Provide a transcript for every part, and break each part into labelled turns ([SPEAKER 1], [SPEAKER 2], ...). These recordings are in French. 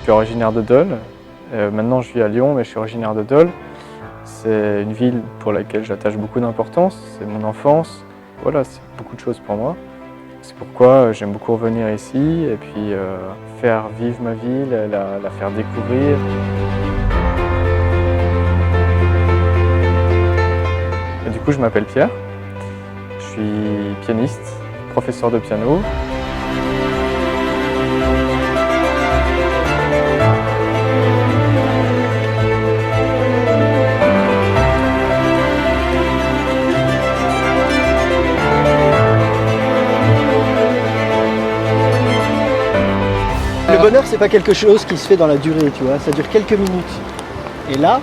[SPEAKER 1] suis originaire de Dole. Maintenant je vis à Lyon, mais je suis originaire de Dole. C'est une ville pour laquelle j'attache beaucoup d'importance, c'est mon enfance. Voilà, c'est beaucoup de choses pour moi. C'est pourquoi j'aime beaucoup revenir ici et puis faire vivre ma ville, la faire découvrir. Et du coup, je m'appelle Pierre, je suis pianiste, professeur de piano.
[SPEAKER 2] Le bonheur, c'est pas quelque chose qui se fait dans la durée, tu vois, ça dure quelques minutes. Et là,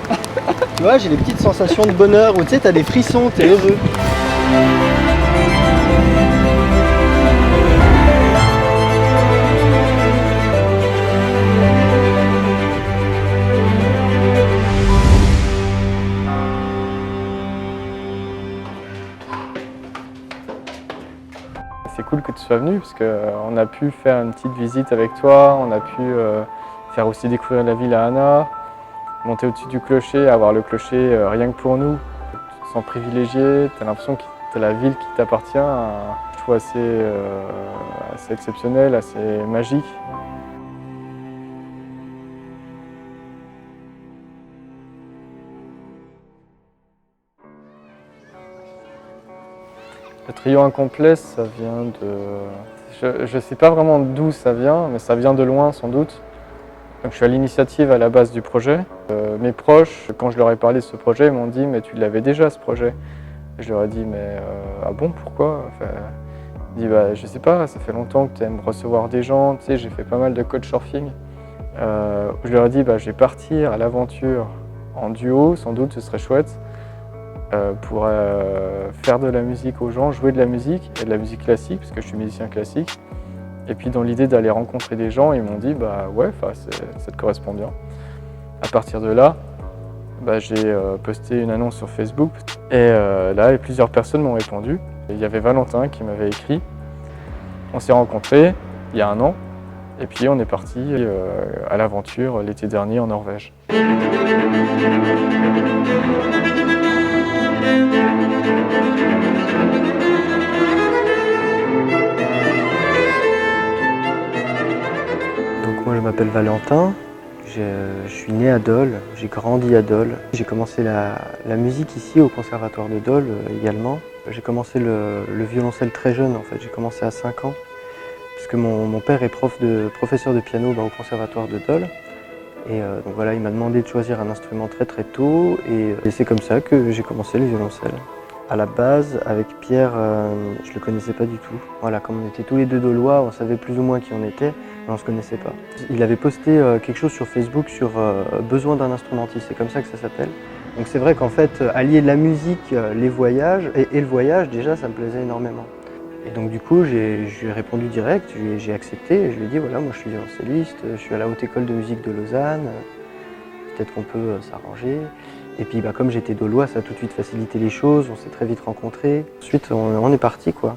[SPEAKER 2] tu vois, j'ai les petites sensations de bonheur où tu sais, t'as des frissons, t'es heureux.
[SPEAKER 1] C'est cool que tu sois venu parce qu'on a pu faire une petite visite avec toi, on a pu faire aussi découvrir la ville à Anna, monter au-dessus du clocher, avoir le clocher rien que pour nous. Tu te sens privilégié, tu as l'impression que tu as la ville qui t'appartient. Je trouve assez exceptionnel, assez magique. Le trio incomplet, ça vient de... Je ne sais pas vraiment d'où ça vient, mais ça vient de loin sans doute. Donc, je suis à l'initiative à la base du projet. Mes proches, quand je leur ai parlé de ce projet, ils m'ont dit « mais tu l'avais déjà ce projet ». Je leur ai dit « mais ah bon, pourquoi ?» Ils disent bah, « je sais pas, ça fait longtemps que tu aimes recevoir des gens, tu sais, j'ai fait pas mal de couchsurfing ». Je leur ai dit bah, « je vais partir à l'aventure en duo, sans doute ce serait chouette ». Pour faire de la musique aux gens, jouer de la musique, et de la musique classique, parce que je suis musicien classique. Et puis dans l'idée d'aller rencontrer des gens, ils m'ont dit bah ouais, ça te correspond bien. À partir de là, bah, j'ai posté une annonce sur Facebook et là, plusieurs personnes m'ont répondu. Il y avait Valentin qui m'avait écrit. On s'est rencontrés il y a 1 an et puis on est parti à l'aventure l'été dernier en Norvège.
[SPEAKER 2] Donc moi je m'appelle Valentin, je suis né à Dole, j'ai grandi à Dole. J'ai commencé la musique ici au conservatoire de Dole également. J'ai commencé le violoncelle très jeune en fait, j'ai commencé à 5 ans. Puisque mon père est professeur de piano au conservatoire de Dole. Et donc voilà, il m'a demandé de choisir un instrument très très tôt et c'est comme ça que j'ai commencé le violoncelle. À la base, avec Pierre, je ne le connaissais pas du tout. Voilà, comme on était tous les deux Dolois, on savait plus ou moins qui on était, mais on ne se connaissait pas. Il avait posté quelque chose sur Facebook sur besoin d'un instrumentiste, c'est comme ça que ça s'appelle. Donc c'est vrai qu'en fait, allier la musique, les voyages et le voyage, déjà, ça me plaisait énormément. Et donc du coup, je lui ai répondu direct, j'ai accepté et je lui ai dit voilà, moi je suis violoncelliste, je suis à la Haute École de musique de Lausanne, peut-être qu'on peut s'arranger. Et puis bah, comme j'étais dolois, ça a tout de suite facilité les choses, on s'est très vite rencontrés. Ensuite, on est parti quoi.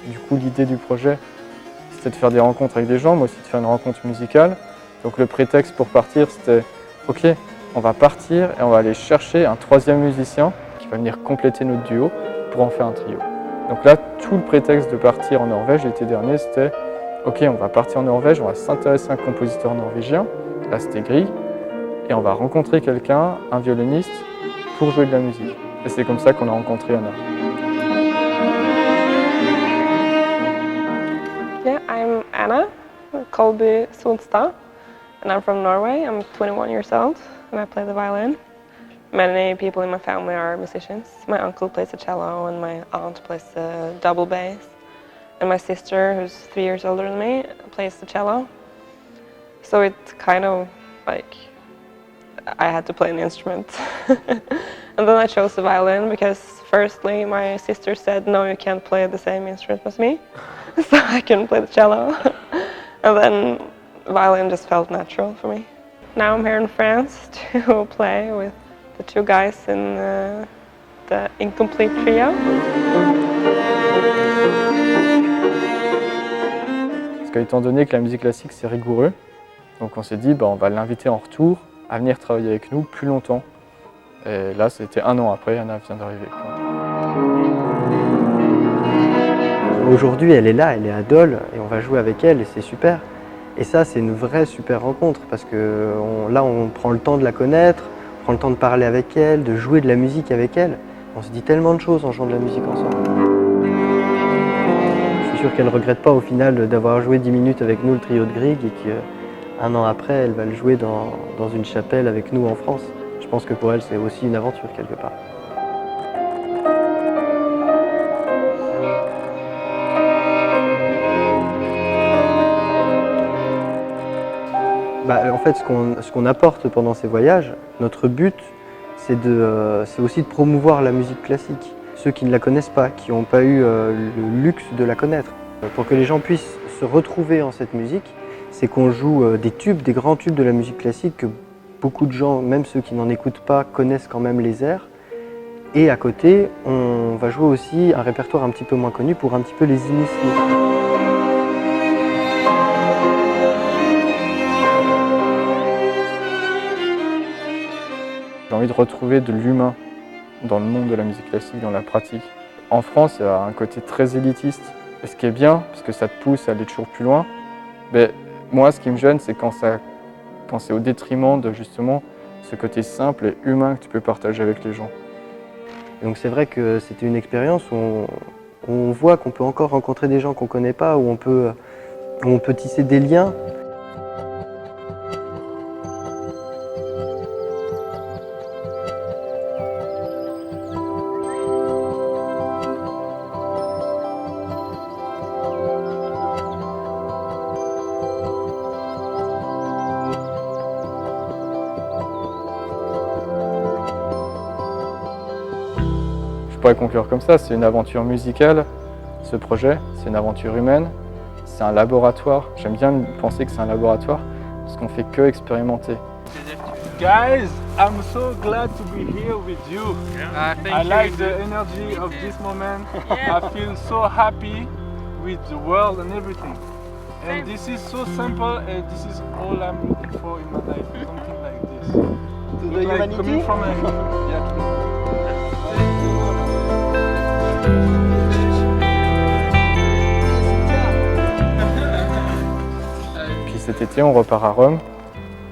[SPEAKER 1] Du coup, l'idée du projet, c'était de faire des rencontres avec des gens, mais aussi de faire une rencontre musicale. Donc le prétexte pour partir, c'était « Ok, on va partir et on va aller chercher un troisième musicien qui va venir compléter notre duo pour en faire un trio. » Donc là, tout le prétexte de partir en Norvège l'été dernier, c'était « Ok, on va partir en Norvège, on va s'intéresser à un compositeur norvégien. » Là, c'était Grieg. Et on va rencontrer quelqu'un, un violoniste, pour jouer de la musique. Et c'est comme ça qu'on a rencontré Anna.
[SPEAKER 3] Yeah, I'm Anna Kolby Solstad, and I'm from Norway. I'm 21 years old, and I play the violin. Many people in my family are musicians. My uncle plays the cello, and my aunt plays the double bass. And my sister, who's 3 years older than me, plays the cello. So it's kind of like I had to play an instrument. And then I chose the violin because firstly my sister said, no, you can't play the same instrument as me. So I couldn't play the cello. And then violin just felt natural for me. Now I'm here in France to play with the two guys in the Incomplete Trio.
[SPEAKER 1] Parce qu'étant donné que la musique classique c'est rigoureux, donc on s'est dit on va l'inviter en retour à venir travailler avec nous plus longtemps. Et là c'était 1 an après, Anna vient d'arriver.
[SPEAKER 2] Aujourd'hui, elle est là, elle est à Dole et on va jouer avec elle et c'est super. Et ça, c'est une vraie super rencontre parce que là, on prend le temps de la connaître, on prend le temps de parler avec elle, de jouer de la musique avec elle. On se dit tellement de choses en jouant de la musique ensemble. Je suis sûr qu'elle ne regrette pas au final d'avoir joué 10 minutes avec nous le trio de Grieg et qu'un an après, elle va le jouer dans une chapelle avec nous en France. Je pense que pour elle, c'est aussi une aventure quelque part. En fait, ce qu'on apporte pendant ces voyages, notre but, c'est aussi de promouvoir la musique classique. Ceux qui ne la connaissent pas, qui n'ont pas eu le luxe de la connaître. Pour que les gens puissent se retrouver en cette musique, c'est qu'on joue des tubes, des grands tubes de la musique classique que beaucoup de gens, même ceux qui n'en écoutent pas, connaissent quand même les airs. Et à côté, on va jouer aussi un répertoire un petit peu moins connu pour un petit peu les initier.
[SPEAKER 1] J'ai envie de retrouver de l'humain dans le monde de la musique classique, dans la pratique. En France, il y a un côté très élitiste. Et ce qui est bien, parce que ça te pousse à aller toujours plus loin, mais moi, ce qui me gêne, c'est quand c'est au détriment de justement ce côté simple et humain que tu peux partager avec les gens.
[SPEAKER 2] Et donc c'est vrai que c'était une expérience où on voit qu'on peut encore rencontrer des gens qu'on ne connaît pas, où on peut tisser des liens.
[SPEAKER 1] Je pourrais conclure comme ça, c'est une aventure musicale, ce projet, c'est une aventure humaine, c'est un laboratoire. J'aime bien penser que c'est un laboratoire parce qu'on fait que expérimenter.
[SPEAKER 4] Guys, I'm so glad to be here with you. I like the energy of this moment. I feel so happy with the world and everything. And this is so simple and this is all I'm looking for in my life, something like this.
[SPEAKER 2] To the humanity?
[SPEAKER 4] Coming from
[SPEAKER 1] Puis cet été, on repart à Rome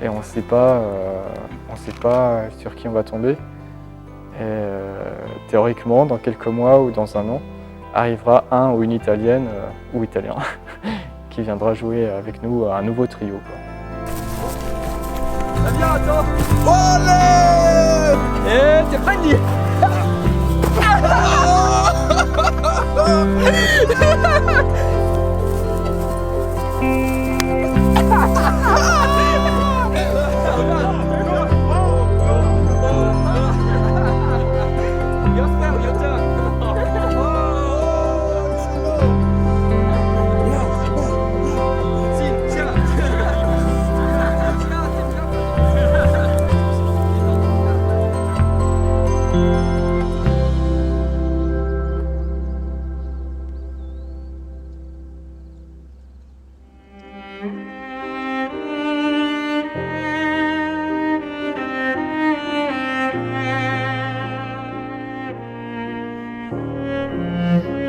[SPEAKER 1] et on ne sait pas sur qui on va tomber. Et théoriquement, dans quelques mois ou dans 1 an, arrivera un ou une Italienne ou Italien qui viendra jouer avec nous un nouveau trio.
[SPEAKER 5] Viens, attends. Olé! Et t'es prêt?
[SPEAKER 3] Bye.